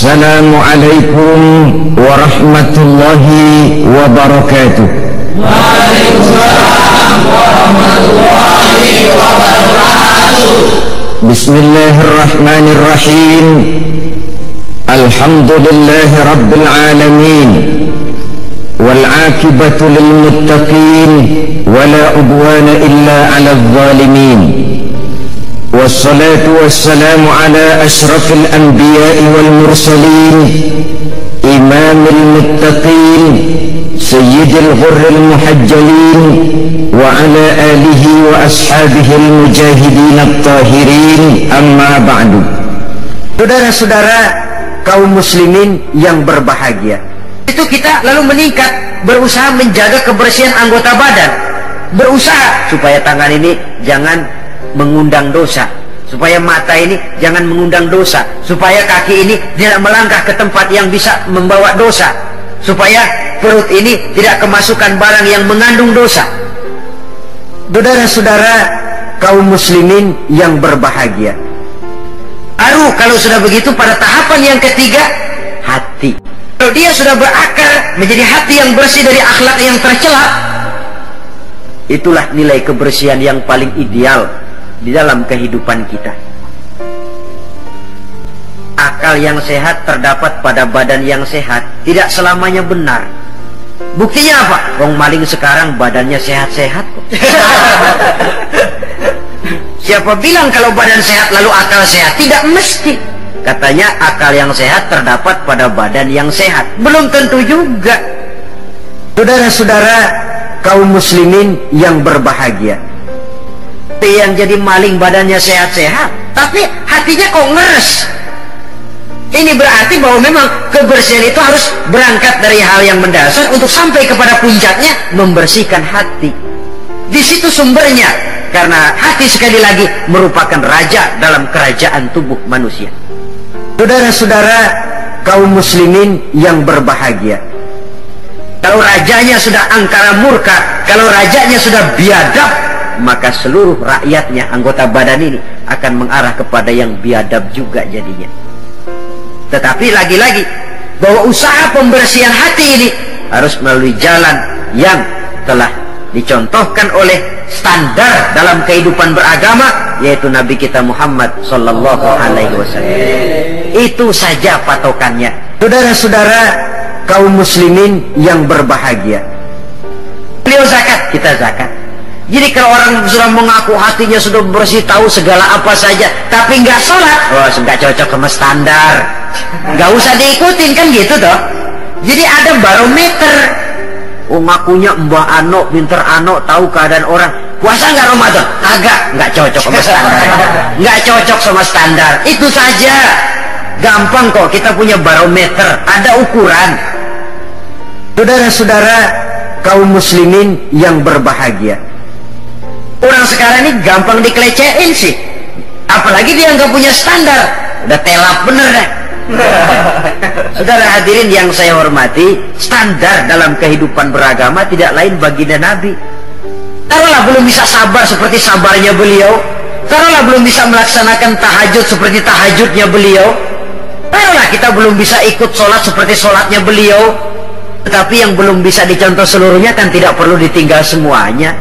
Assalamualaikum warahmatullahi wabarakatuh. Waalaikumsalam warahmatullahi wabarakatuh. Bismillahirrahmanirrahim. Alhamdulillahi rabbil alamin. Wal akibatu lil muttaqin wala udwana illa 'alal zalimin. Wassalatu wassalamu ala ashrafil anbiya'i wal mursalin, imamil muttaqin, sayyidil ghurril muhajjalin, wa ala alihi wa ashabihil mujahidin at-tahirin, amma ba'du. Saudara-saudara kaum muslimin yang berbahagia, itu kita lalu meningkat, berusaha menjaga kebersihan anggota badan, berusaha supaya tangan ini jangan mengundang dosa, supaya mata ini jangan mengundang dosa, supaya kaki ini tidak melangkah ke tempat yang bisa membawa dosa, supaya perut ini tidak kemasukan barang yang mengandung dosa. Saudara-saudara kaum muslimin yang berbahagia, baru kalau sudah begitu pada tahapan yang ketiga, hati. Kalau dia sudah berakar menjadi hati yang bersih dari akhlak yang tercela, itulah nilai kebersihan yang paling ideal di dalam kehidupan kita. Akal yang sehat terdapat pada badan yang sehat tidak selamanya benar. Buktinya apa? Wong maling sekarang badannya sehat-sehat kok. Siapa bilang kalau badan sehat lalu akal sehat? Tidak mesti. Katanya akal yang sehat terdapat pada badan yang sehat. Belum tentu juga. Saudara-saudara kaum muslimin yang berbahagia, yang jadi maling badannya sehat-sehat tapi hatinya kok ngeres. Ini berarti bahwa memang kebersihan itu harus berangkat dari hal yang mendasar untuk sampai kepada puncaknya membersihkan hati. Di situ sumbernya, karena hati sekali lagi merupakan raja dalam kerajaan tubuh manusia. Saudara-saudara kaum muslimin yang berbahagia, kalau rajanya sudah angkara murka, kalau rajanya sudah biadab, maka seluruh rakyatnya, anggota badan ini akan mengarah kepada yang biadab juga jadinya. Tetapi lagi-lagi bahwa usaha pembersihan hati ini harus melalui jalan yang telah dicontohkan oleh standar dalam kehidupan beragama, yaitu Nabi kita Muhammad sallallahu alaihi wasallam. Itu saja patokannya. Saudara-saudara kaum muslimin yang berbahagia, beliau zakat, kita zakat. Jadi kalau orang sudah mengaku hatinya sudah bersih, tahu segala apa saja, tapi nggak sholat, oh nggak cocok sama standar, nggak usah diikutin kan gitu toh. Jadi ada barometer. Oh ngakunya Mbah Ano, pinter Ano, tahu keadaan orang, puasa nggak Ramadan? Agak, nggak cocok sama standar, nggak cocok sama standar. Itu saja, gampang kok, kita punya barometer, ada ukuran. Saudara-saudara kaum muslimin yang berbahagia, orang sekarang ini gampang dikelecehin sih, apalagi dia nggak punya standar, udah telap bener dah. Saudara hadirin yang saya hormati, standar dalam kehidupan beragama tidak lain baginda Nabi. Taruhlah belum bisa sabar seperti sabarnya beliau, taruhlah belum bisa melaksanakan tahajud seperti tahajudnya beliau, taruhlah kita belum bisa ikut sholat seperti sholatnya beliau, tetapi yang belum bisa dicontoh seluruhnya kan tidak perlu ditinggal semuanya.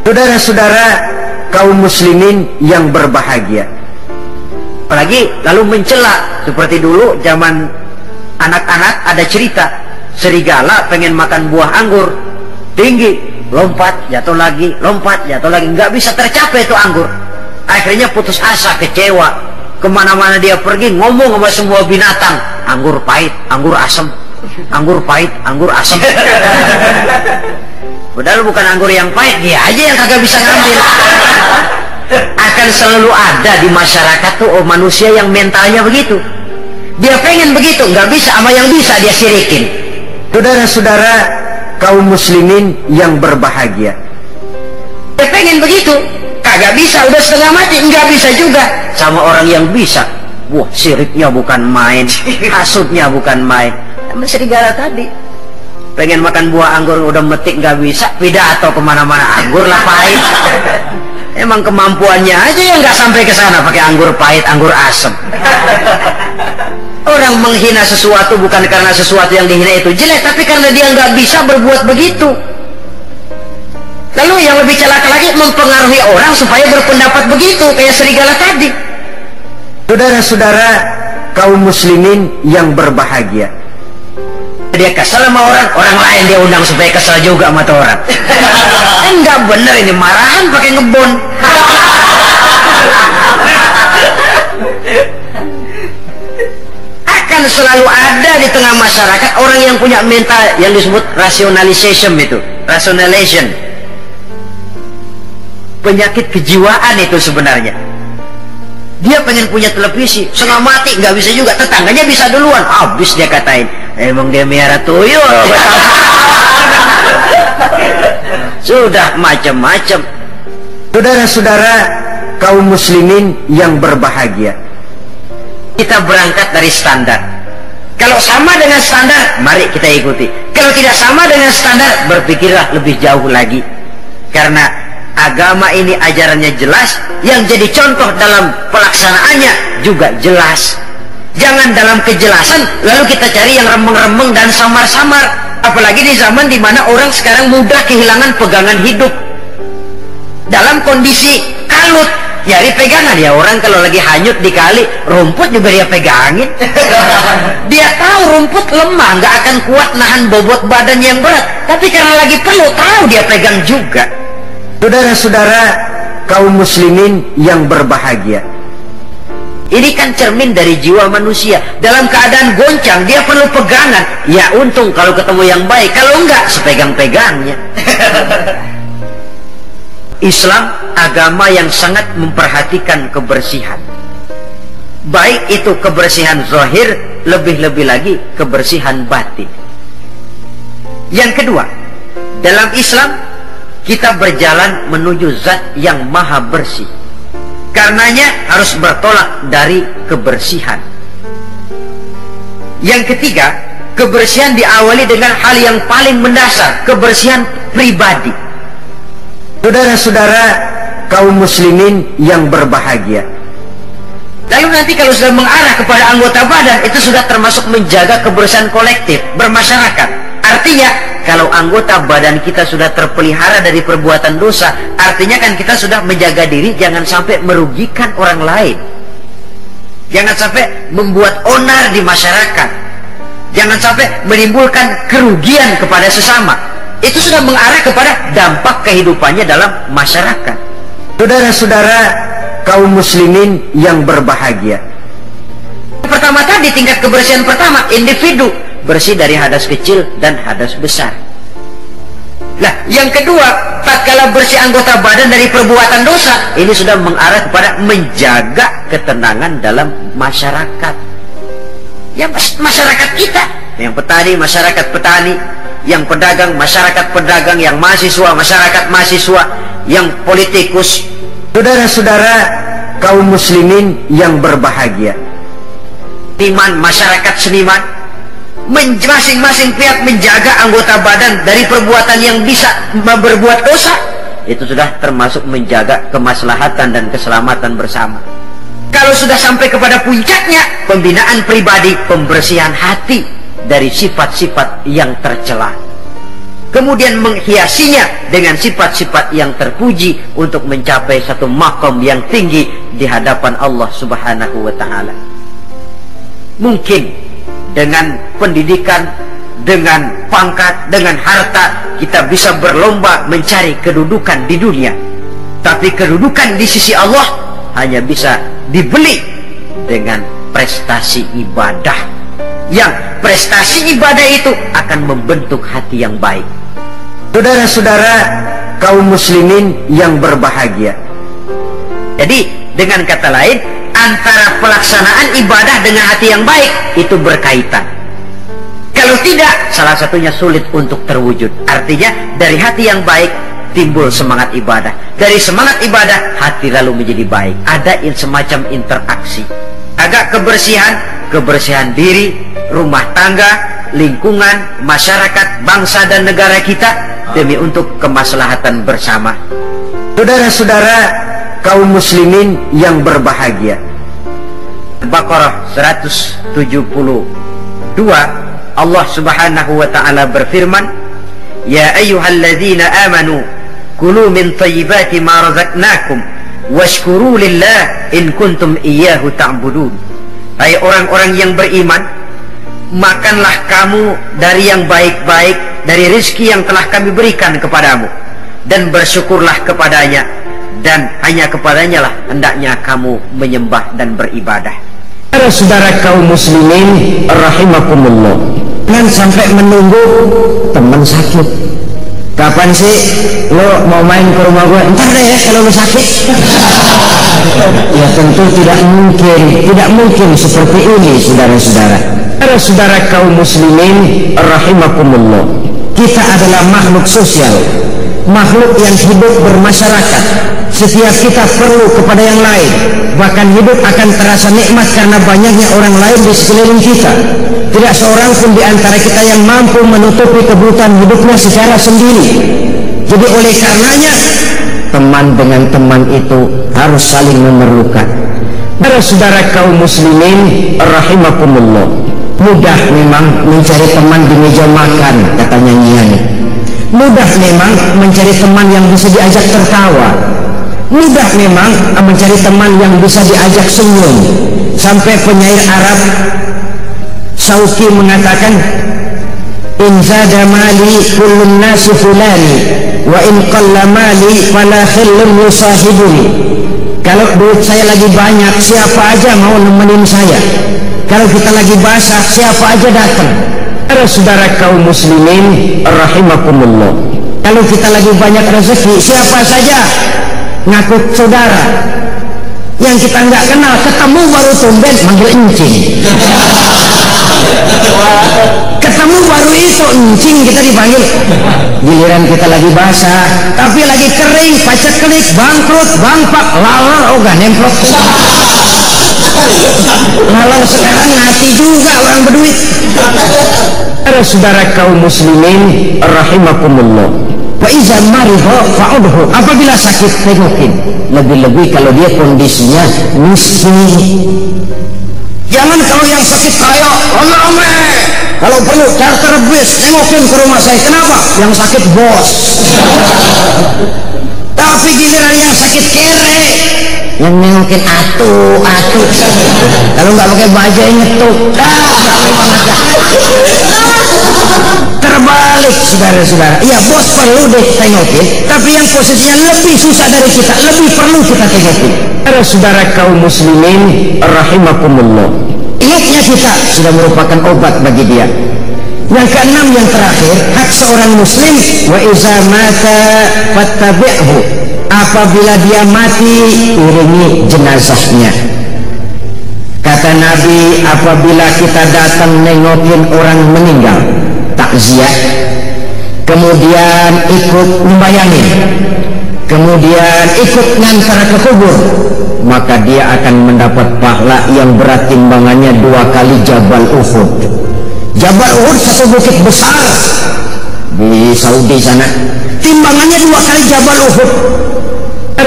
Saudara-saudara kaum muslimin yang berbahagia, apalagi lalu mencela seperti dulu zaman anak-anak ada cerita serigala pengen makan buah anggur, tinggi, lompat jatuh lagi, lompat jatuh lagi, nggak bisa tercapai itu anggur. Akhirnya putus asa, kecewa, kemana-mana dia pergi ngomong sama semua binatang, anggur pahit, anggur asam, anggur pahit, anggur asam. Padahal bukan anggur yang pahit, dia aja yang kagak bisa ngambil. Akan selalu ada di masyarakat tuh manusia yang mentalnya begitu. Dia pengen begitu, nggak bisa, sama yang bisa dia sirikin. Saudara-saudara kaum muslimin yang berbahagia, dia pengen begitu, kagak bisa, udah setengah mati, nggak bisa juga. Sama orang yang bisa, wah siriknya bukan main, hasutnya bukan main. Sama serigala tadi, pengen makan buah anggur udah metik nggak bisa, pidato kemana-mana, anggur lah pahit. Emang kemampuannya aja yang nggak sampai ke sana pakai anggur pahit, anggur asem. orang menghina sesuatu bukan karena sesuatu yang dihina itu jelek, tapi karena dia nggak bisa berbuat begitu. Lalu yang lebih celaka lagi, mempengaruhi orang supaya berpendapat begitu, kayak serigala tadi. Saudara-saudara kaum muslimin yang berbahagia, dia kesel sama orang lain dia undang supaya kesel juga sama orang. Enggak bener ini, marahan pakai ngebon. Akan selalu ada di tengah masyarakat orang yang punya mental yang disebut rationalization itu, rationalization. Penyakit kejiwaan itu sebenarnya. Dia pengen punya televisi, setengah mati, nggak bisa juga, tetangganya bisa duluan, habis dia katain, emang dia miara tuyul. Sudah macam-macam. Saudara-saudara kaum muslimin yang berbahagia, kita berangkat dari standar. Kalau sama dengan standar, mari kita ikuti. Kalau tidak sama dengan standar, berpikirlah lebih jauh lagi. Karena agama ini ajarannya jelas, yang jadi contoh dalam pelaksanaannya juga jelas. Jangan dalam kejelasan lalu kita cari yang remeng-remeng dan samar-samar. Apalagi di zaman dimana orang sekarang mudah kehilangan pegangan hidup. Dalam kondisi kalut, nyari pegangan ya, orang kalau lagi hanyut di kali, rumput juga dia pegangin. Dia tahu rumput lemah, nggak akan kuat nahan bobot badan yang berat, tapi karena lagi perlu, tahu dia pegang juga. Saudara-saudara kaum muslimin yang berbahagia, ini kan cermin dari jiwa manusia. Dalam keadaan goncang dia perlu pegangan. Ya untung kalau ketemu yang baik, kalau enggak sepegang-pegangnya. Islam agama yang sangat memperhatikan kebersihan, baik itu kebersihan zahir, lebih-lebih lagi kebersihan batin. Yang kedua, dalam Islam kita berjalan menuju zat yang maha bersih. Karenanya harus bertolak dari kebersihan. Yang ketiga, kebersihan diawali dengan hal yang paling mendasar, kebersihan pribadi. Saudara-saudara kaum muslimin yang berbahagia, lalu nanti kalau sudah mengarah kepada anggota badan, itu sudah termasuk menjaga kebersihan kolektif, bermasyarakat. Artinya kalau anggota badan kita sudah terpelihara dari perbuatan dosa, artinya kan kita sudah menjaga diri jangan sampai merugikan orang lain, jangan sampai membuat onar di masyarakat, jangan sampai menimbulkan kerugian kepada sesama. Itu sudah mengarah kepada dampak kehidupannya dalam masyarakat. Saudara-saudara kaum muslimin yang berbahagia, pertama tadi tingkat kebersihan pertama, individu bersih dari hadas kecil dan hadas besar. Nah, yang kedua, tatkala bersih anggota badan dari perbuatan dosa, ini sudah mengarah kepada menjaga ketenangan dalam masyarakat. Ya, masyarakat kita, yang petani, masyarakat petani, yang pedagang, masyarakat pedagang, yang mahasiswa, masyarakat mahasiswa, yang politikus. Saudara-saudara kaum muslimin yang berbahagia, seniman, masyarakat seniman, masing-masing pihak menjaga anggota badan dari perbuatan yang bisa berbuat dosa. Itu sudah termasuk menjaga kemaslahatan dan keselamatan bersama. Kalau sudah sampai kepada puncaknya, pembinaan pribadi, pembersihan hati dari sifat-sifat yang tercela, kemudian menghiasinya dengan sifat-sifat yang terpuji untuk mencapai satu maqam yang tinggi di hadapan Allah Subhanahu wa ta'ala. Mungkin dengan pendidikan, dengan pangkat, dengan harta, kita bisa berlomba mencari kedudukan di dunia. Tapi kedudukan di sisi Allah hanya bisa dibeli dengan prestasi ibadah. Yang prestasi ibadah itu akan membentuk hati yang baik. Saudara-saudara kaum muslimin yang berbahagia, jadi dengan kata lain, antara pelaksanaan ibadah dengan hati yang baik itu berkaitan. Kalau tidak, salah satunya sulit untuk terwujud. Artinya dari hati yang baik timbul semangat ibadah, dari semangat ibadah hati lalu menjadi baik. Ada semacam interaksi. Agak kebersihan diri, rumah tangga, lingkungan, masyarakat, bangsa dan negara kita demi untuk kemaslahatan bersama. Saudara-saudara kaum muslimin yang berbahagia, Al-Baqarah 172 Allah Subhanahu wa taala berfirman, "Ya ayyuhalladzina amanu kulu min thayyibati ma razaqnakum washkuru lillah in kuntum iyyahu ta'budun." Hai orang-orang yang beriman, makanlah kamu dari yang baik-baik dari rezeki yang telah kami berikan kepadamu, dan bersyukurlah kepadanya, dan hanya kepadanya lah hendaknya kamu menyembah dan beribadah. Saudara kaum muslimin rahimakumullah, jangan sampai menunggu teman sakit. Kapan sih lo mau main ke rumah gue? Ntar deh ya kalau lo sakit. Ya tentu tidak mungkin seperti ini, saudara-saudara. Saudara kaum muslimin rahimakumullah, kita adalah makhluk sosial, makhluk yang hidup bermasyarakat. Setiap kita perlu kepada yang lain, bahkan hidup akan terasa nikmat karena banyaknya orang lain di sekeliling kita. Tidak seorang pun di antara kita yang mampu menutupi kebutuhan hidupnya secara sendiri. Jadi oleh karenanya, teman dengan teman itu harus saling memerlukan. Saudara kaum muslimin rahimakumullah, mudah memang mencari teman di meja makan, kata nyanyian. Mudah memang mencari teman yang bisa diajak tertawa. Mudah memang mencari teman yang bisa diajak senyum. Sampai penyair Arab Syauqi mengatakan, "In zada mali kullun nasi fulani wa in qalla mali fala khillun yusahibuni." Kalau duit saya lagi banyak, siapa aja mau nemenin saya. Kalau kita lagi basah, siapa aja datang. Saudara kaum muslimin rahimakumullah, kalau kita lagi banyak rezeki, siapa saja ngaku saudara. Yang kita nggak kenal ketemu baru tumben manggil encing. Ketemu baru itu encing kita dipanggil. Giliran kita lagi basah, tapi lagi kering, paceklik, bangkrut, bangpak, lalar, gak nemplok. Lalar sekarang mati juga orang berduit. Saudara kaum muslimin rahimakumullah, wa iza maridha fa'udhu, apabila sakit tengokin, lebih-lebih kalau dia kondisinya miskin. Jangan kalau yang sakit kaya rame-rame, kalau perlu charter bis tengokin ke rumah saya. Kenapa? Yang sakit bos. Tapi giliran yang sakit kere, yang nengokin atu. Kalau nggak pakai baju nyetuk, terbalik saudara-saudara. Iya, bos perlu deh tengokin, tapi yang posisinya lebih susah dari kita, lebih perlu kita tengokin. Saudara kaum muslimin rahimakumullah, ingatnya kita sudah merupakan obat bagi dia. Yang keenam, yang terakhir, hak seorang muslim, wa iza mata fattabi'hu, apabila dia mati iringi jenazahnya. Kata Nabi, apabila kita datang nengokin orang meninggal, takziah, kemudian ikut membayangin, kemudian ikut ngantar ke kubur, maka dia akan mendapat pahala yang berat timbangannya 2 kali Jabal Uhud. Jabal Uhud satu bukit besar di Saudi sana, timbangannya 2 kali Jabal Uhud.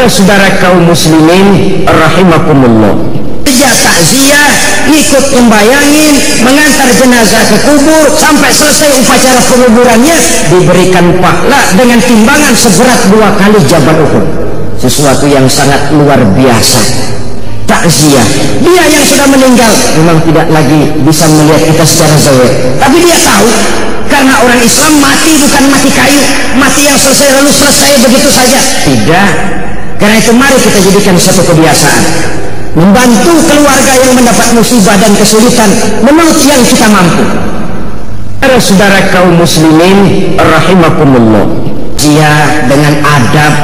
Saudara kaum muslimin rahimakumullah, sejak takziah, ikut membayangin, mengantar jenazah ke kubur, sampai selesai upacara penguburannya, diberikan pahala dengan timbangan seberat 2 kali Jabal Uhud. Sesuatu yang sangat luar biasa. Takziah, dia yang sudah meninggal memang tidak lagi bisa melihat kita secara zahir, tapi dia tahu, karena orang Islam mati bukan mati kayu, mati yang selesai lalu selesai begitu saja. Tidak. Karena itu mari kita jadikan satu kebiasaan, membantu keluarga yang mendapat musibah dan kesulitan menurut yang kita mampu. Saudara kaum muslimin rahimakumullah, dia dengan adab,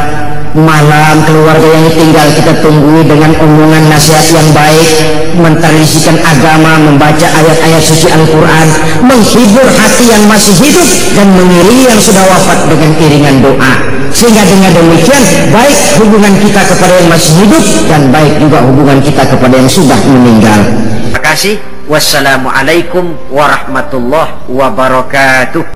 malam keluarga yang tinggal kita tunggui dengan omongan nasihat yang baik, mentradisikan agama, membaca ayat-ayat suci Al-Quran, menghibur hati yang masih hidup, dan mengiringi yang sudah wafat dengan iringan doa. Sehingga dengan demikian baik hubungan kita kepada yang masih hidup, dan baik juga hubungan kita kepada yang sudah meninggal. Terima kasih. Wassalamualaikum warahmatullahi wabarakatuh.